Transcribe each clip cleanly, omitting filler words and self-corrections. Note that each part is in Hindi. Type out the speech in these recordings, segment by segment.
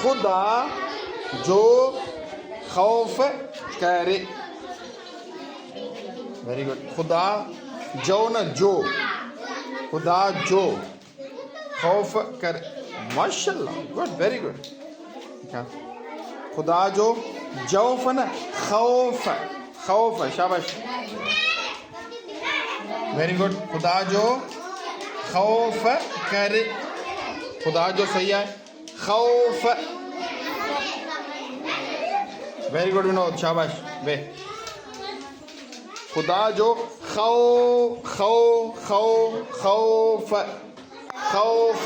खुदा जो खौफ करे। Very good. खुदा जो न जो, खुदा जो खौफ करे। माशाल्लाह, गुड, वेरी गुड। खुदा जो जौफ न खौफ, खौफ, शाबाश, वेरी गुड। खुदा जो खौफ करे, खुदा जो सही है खौफ। वेरी गुड विनोद, शाबाश। वे खुदा जो खौ खौ खौ खौफ खौफ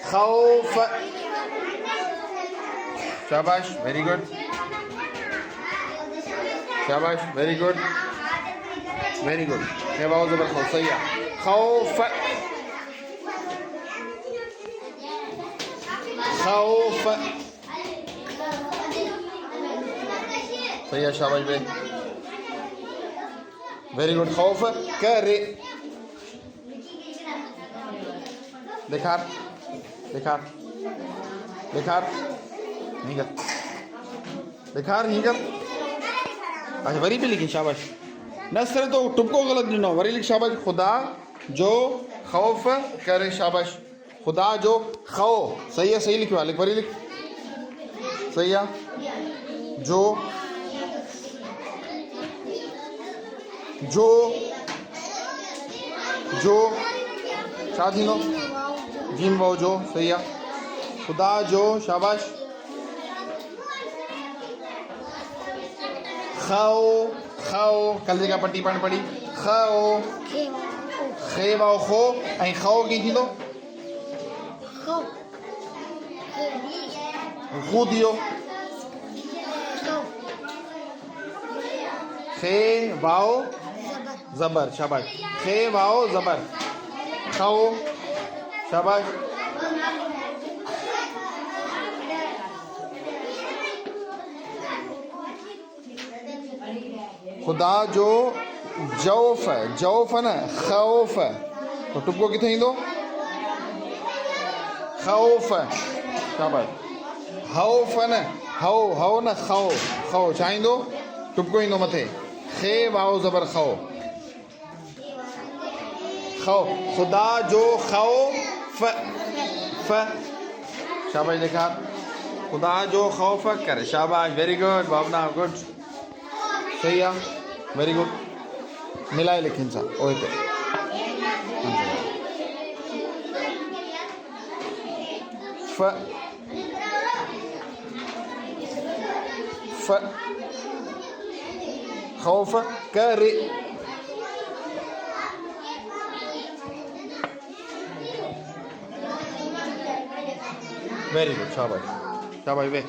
खौफ, शाबाश, वेरी गुड, शाबाश, वेरी गुड, वेरी गुड। ये बहुत ज़बरदस्त, सही है खौफ खौफ, सही है, शाबाश बे, वेरी गुड। खौफ करे, देखा देखा देखा नहीं कर, देखा नहीं कर। अच्छा वरी पे लिखी, शाबाश। नसर तो टुपको गलत ॾिनो, वरी लिख, शाबाश। खुदा जो खौफ करे, शाबाश। खुदा जो खौ, सही है, सही लिखवा, लिख, वरी लिख, सही है। जो जो जो छा थींदो? जीम वाओ जो, सही है। खुदा जो, शाबाश। खौ खौ, कल जगह पट्टी पाण पढ़ी, खौ खे वाओ खो, ऐं खौ कीअं थींदो? खू थियो, खे वाओ ज़बर, शाबाश। खे वाओ ज़बर, खौ, शाबाश। खुदा जो जौफ, जौफ न खौफ, तो टुपको किथे ईंदो? खौफ, शाबाश। हौफ न हौ, हौ न खौ, खौ छा ईंदो? टुपको ईंदो मथे, खे वाओ ज़बर खौ, खौ। खुदा जो खौफ फ, शाबाश, देखा। खुदा जो खौफ करे, शाबाश, वेरी गुड भावना, गुड, सही है, वेरी गुड। मिलाए लिखिन सा ओए ते फ फ खौफ करे, वेरी गुड, शाबाश, शाबाश वे।